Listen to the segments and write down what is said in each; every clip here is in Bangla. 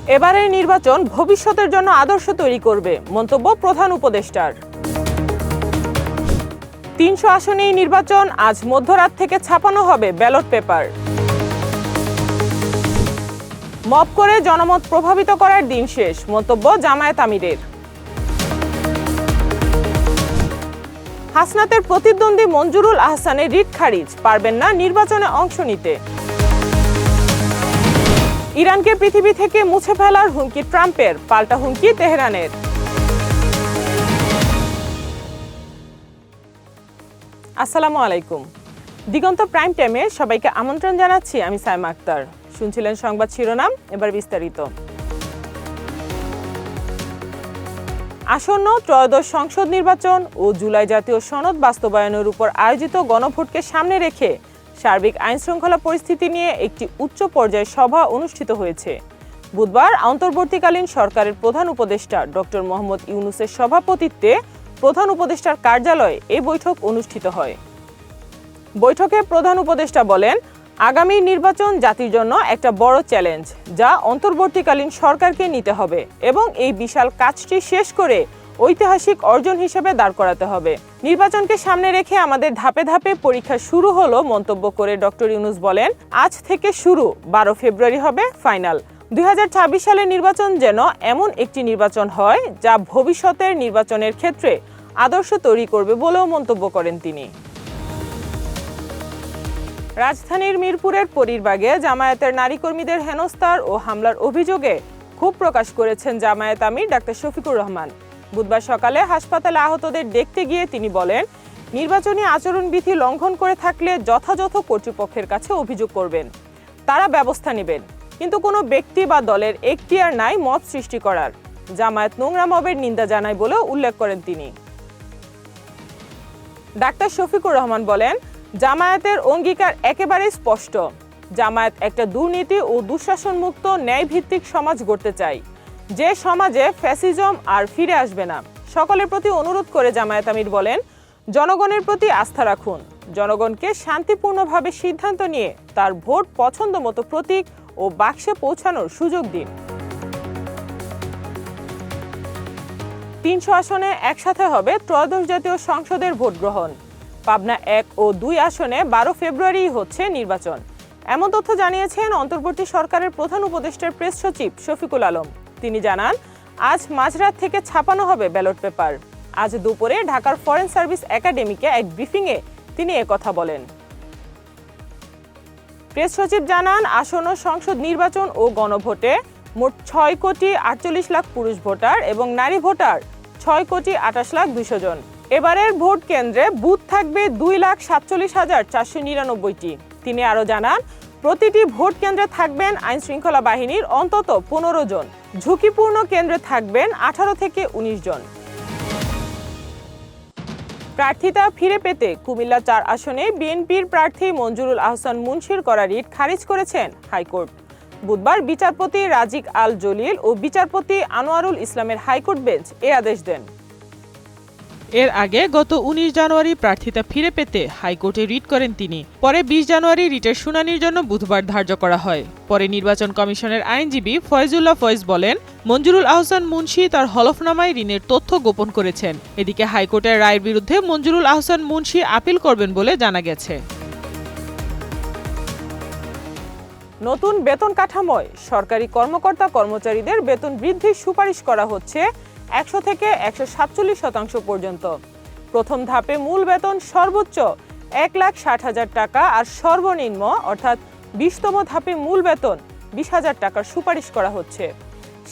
এবারের নির্বাচন ভবিষ্যতের জন্য আদর্শ তৈরি করবে, মন্তব্য প্রধান উপদেষ্টার। ৩০০ আসনেই নির্বাচন, আজ মধ্যরাত থেকে ছাপানো হবে ব্যালট পেপার। মব করে জনমত প্রভাবিত করার দিন শেষ, মন্তব্য জামায়াত আমিরের। হাসনাতের প্রতিদ্বন্দ্বী মঞ্জুরুল আহসানের রিট খারিজ, পারবেন না নির্বাচনে অংশ নিতে। ইরানকে পৃথিবী থেকে মুছে ফেলার হুমকি ট্রাম্পের, পাল্টা হুমকি তেহরানের। আসসালামু আলাইকুম। দিগন্ত প্রাইম টাইমে সবাইকে আমন্ত্রণ জানাচ্ছি, আমি সাইমা আক্তার। শুনছিলেন সংবাদ শিরোনাম, এবার বিস্তারিত। আসন্ন ত্রয়োদশ সংসদ নির্বাচন ও জুলাই জাতীয় সনদ বাস্তবায়নের উপর আয়োজিত গণভোটকে সামনে রেখে সার্বিক আইনশৃঙ্খলা পরিস্থিতি নিয়ে একটি উচ্চ পর্যায়ের সভা অনুষ্ঠিত হয়েছে। বুধবার অন্তর্বর্তীকালীন সরকারের প্রধান উপদেষ্টা ডক্টর মোহাম্মদ ইউনূসের সভাপতিত্বে প্রধান উপদেষ্টার কার্যালয়ে এই বৈঠক অনুষ্ঠিত হয়। বৈঠকে প্রধান উপদেষ্টা বলেন, আগামী নির্বাচন জাতির জন্য একটা বড় চ্যালেঞ্জ, যা অন্তর্বর্তীকালীন সরকারকে নিতে হবে এবং এই বিশাল কাজটি শেষ করে ঐতিহাসিক অর্জন হিসেবে দাঁড় করাতে হবে। নির্বাচনকে সামনে রেখে আমাদের ধাপে ধাপে পরীক্ষা শুরু হলো, মন্তব্য করে ডক্টর ইউনূস বলেন, আজ থেকে শুরু, 12 ফেব্রুয়ারি হবে ফাইনাল। 2026 সালের নির্বাচন যেন এমন একটি নির্বাচন হয় যা ভবিষ্যতের নির্বাচনের ক্ষেত্রে আদর্শ তৈরি করবে বলেও মন্তব্য করেন তিনি। রাজধানীর মিরপুরের পরীরবাগে জামায়াতের নারী কর্মীদের হেনস্থার ও হামলার অভিযোগে ক্ষোভ প্রকাশ করেছেন জামায়াত আমির ডাক্তার শফিকুর রহমান। বুধবার সকালে হাসপাতালে আহতদের দেখতে গিয়ে তিনি বলেন, নির্বাচনী আচরণবিধি লঙ্ঘন করে থাকলে যথাযথ কর্তৃপক্ষের কাছে অভিযোগ করবেন, তারা ব্যবস্থা নেবেন, কিন্তু কোনো ব্যক্তি বা দলের এখতিয়ার নাই মব সৃষ্টি করার। জামায়াত নোংরা মবের নিন্দা জানায় বলেও উল্লেখ করেন তিনি। ডাক্তার শফিকুর রহমান বলেন, জামায়াতের অঙ্গীকার একেবারেই স্পষ্ট। জামায়াত একটা দুর্নীতি ও দুঃশাসন মুক্ত ন্যায়ভিত্তিক সমাজ গড়তে চায়, যে সমাজে ফ্যাসিজম আর ফিরে আসবে না। সকলের প্রতি অনুরোধ করে জামায়াত আমির বলেন, জনগণের প্রতি আস্থা রাখুন, জনগণকে শান্তিপূর্ণভাবে সিদ্ধান্ত নিয়ে তার ভোট পছন্দ মতো প্রতীক ও বাক্সে পৌঁছানোর সুযোগ দিন। ৩০০ আসনে একসাথে হবে ত্রয়োদশ জাতীয় সংসদের ভোট গ্রহণ। পাবনা 1 ও 2 আসনে 12 ফেব্রুয়ারি হচ্ছে নির্বাচন, এমন তথ্য জানিয়েছেন অন্তর্বর্তী সরকারের প্রধান উপদেষ্টার প্রেস সচিব শফিকুল আলম। তিনি জানান, আজ মাঝরাত থেকে ছাপানো হবে ব্যালট পেপার। আজ দুপুরে ঢাকার ফরেন সার্ভিস একাডেমিকে এক ব্রিফিংয়ে তিনি একথা বলেন। প্রেস সচিব জানান, আসন্ন সংসদ নির্বাচন ও গণভোটে মোট 6,48,00,000 পুরুষ ভোটার এবং নারী ভোটার 6,28,200,000 জন। এবারের ভোট কেন্দ্রে বুথ থাকবে 2,47,499টি। তিনি আরও জানান, প্রতিটি ভোট কেন্দ্রে থাকবেন আইনশৃঙ্খলা বাহিনীর অন্তত 15 জন। ঝুঁকিপূর্ণ কেন্দ্রে থাকবেন 18 থেকে 19 জন। প্রার্থিতা ফিরে পেতে কুমিল্লা 4 আসনে বিএনপির প্রার্থী মঞ্জুরুল আহসান মুন্সির করা রিট খারিজ করেছেন হাইকোর্ট। বুধবার বিচারপতি রাজিক আল জলিল ও বিচারপতি আনোয়ারুল ইসলামের হাইকোর্ট বেঞ্চ এ আদেশ দেন। এর আগে গত 19 জানুয়ারি প্রার্থিতা ফিরে পেতে হাইকোর্টে রিট করেন তিনি। পরে 20 জানুয়ারি রিটের শুনানির জন্য বুধবার ধার্য করা হয়। পরে নির্বাচন কমিশনের আইনজীবী ফয়জুল্লাহ ফয়েজ বলেন, মঞ্জুরুল আহসান মুন্সি তার হলফনামায় ঋণের তথ্য গোপন করেছেন। এদিকে হাইকোর্টের রায়ের বিরুদ্ধে মঞ্জুরুল আহসান মুন্সি আপিল করবেন বলে জানা গেছে। নতুন বেতন কাঠামোয় সরকারি কর্মকর্তা কর্মচারীদের বেতন বৃদ্ধির সুপারিশ করা হচ্ছে 100 থেকে 147% পর্যন্ত। প্রথম ধাপে মূল বেতন সর্বোচ্চ 1,60,000 টাকা আর সর্বনিম্ন অর্থাৎ 20তম ধাপে মূল বেতন 20,000 টাকার সুপারিশ করা হচ্ছে।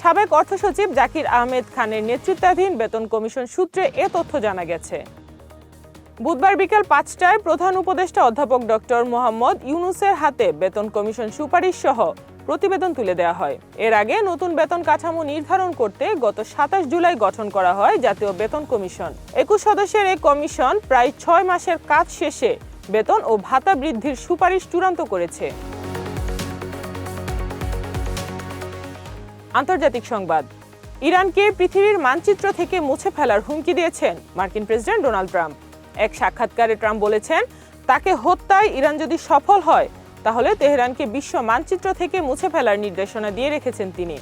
সাবেক অর্থ সচিব জাকির আহমেদ খানের নেতৃত্বাধীন বেতন কমিশন সূত্রে এ তথ্য জানা গেছে। বুধবার বিকেল 5টায় প্রধান উপদেষ্টা অধ্যাপক ডক্টর মোহাম্মদ ইউনূসের হাতে বেতন কমিশন সুপারিশ সহ প্রতিবেদন তুলে দেওয়া হয়। এর আগে নতুন বেতন কাঠামো নির্ধারণ করতে গত 27 জুলাই গঠন করা হয় জাতীয় বেতন কমিশন। 21 সদস্যের এই কমিশন প্রায় 6 মাসের কাজ শেষে বেতন ও ভাতা বৃদ্ধির সুপারিশ চূড়ান্ত করেছে। আন্তর্জাতিক সংবাদ, ইরানকে পৃথিবীর মানচিত্র থেকে মুছে ফেলার হুমকি দিয়েছেন মার্কিন প্রেসিডেন্ট ডোনাল্ড ট্রাম্প। এক সাক্ষাৎকারে ট্রাম্প বলেছেন, তাকে হত্যায় ইরান যদি সফল হয় তাহলে তেহরানকে বিশ্ব মানচিত্র থেকে মুছে ফেলার নির্দেশনা দিয়ে রেখেছেন তিনি।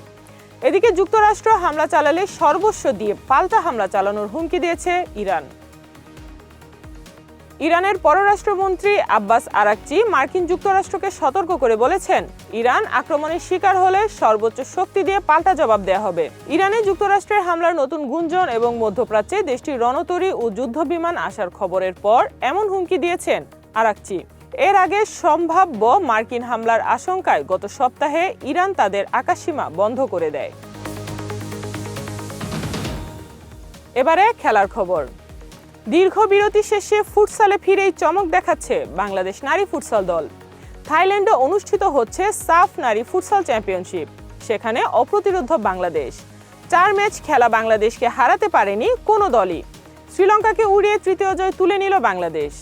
এদিকে যুক্তরাষ্ট্র হামলা চালালে সর্বস্ব দিয়ে পাল্টা হামলা চালানোর হুমকি দিয়েছে ইরান। ইরানের পররাষ্ট্রমন্ত্রী আব্বাস আরাকচি মার্কিন যুক্তরাষ্ট্রকে সতর্ক করে বলেছেন, ইরান আক্রমণের শিকার হলে সর্বোচ্চ শক্তি দিয়ে পাল্টা জবাব দেয়া হবে। ইরানে যুক্তরাষ্ট্রের হামলার নতুন গুঞ্জন এবং মধ্যপ্রাচ্যে দেশটির রণতরী ও যুদ্ধবিমান আসার খবরের পর এমন হুমকি দিয়েছেন আরাকচি। এর আগে সম্ভাব্য মার্কিন হামলার আশঙ্কায় গত সপ্তাহে ইরান তাদের আকাশসীমা বন্ধ করে দেয়। এবারে খেলার খবর। দীর্ঘ বিরতি শেষে ফুটসালে ফিরেই চমক দেখাচ্ছে বাংলাদেশ নারী ফুটসাল দল। থাইল্যান্ডে অনুষ্ঠিত হচ্ছে সাফ নারী ফুটসাল চ্যাম্পিয়নশিপ। সেখানে অপ্রতিরোধ্য বাংলাদেশ। 4 ম্যাচ খেলা বাংলাদেশকে হারাতে পারেনি কোনো দলই। শ্রীলঙ্কাকে উড়িয়ে তৃতীয় জয় তুলে নিল বাংলাদেশ।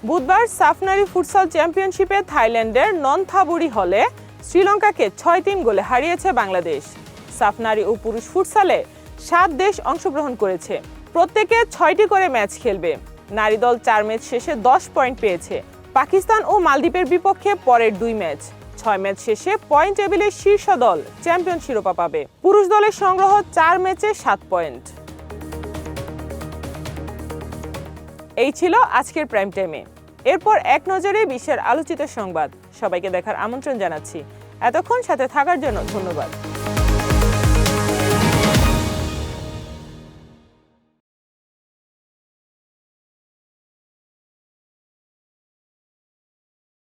বুধবার সাফ নারী ফুটসাল চ্যাম্পিয়নশিপে থাইল্যান্ডের নন্থাবুরি হলে শ্রীলঙ্কাকে 6-3 গোলে হারিয়েছে বাংলাদেশ। সাফ নারী ও পুরুষ ফুটসালে 7 দেশ অংশগ্রহণ করেছে। প্রত্যেকে 6টি করে ম্যাচ খেলবে। নারী দল 4 ম্যাচ শেষে 10 পয়েন্ট পেয়েছে। পাকিস্তান ও মালদ্বীপের বিপক্ষে পরের 2 ম্যাচ। 6 ম্যাচ শেষে পয়েন্ট টেবিলের শীর্ষ দল চ্যাম্পিয়ন শিরোপা পাবে। পুরুষ দলের সংগ্রহ 4 ম্যাচে 7 পয়েন্ট। এই ছিল আজকের প্রাইম টাইমে। এরপর এক নজরে বিশ্বের আলোচিত সংবাদ। সবাইকে দেখার আমন্ত্রণ জানাচ্ছি। এতক্ষণ সাথে থাকার জন্য ধন্যবাদ।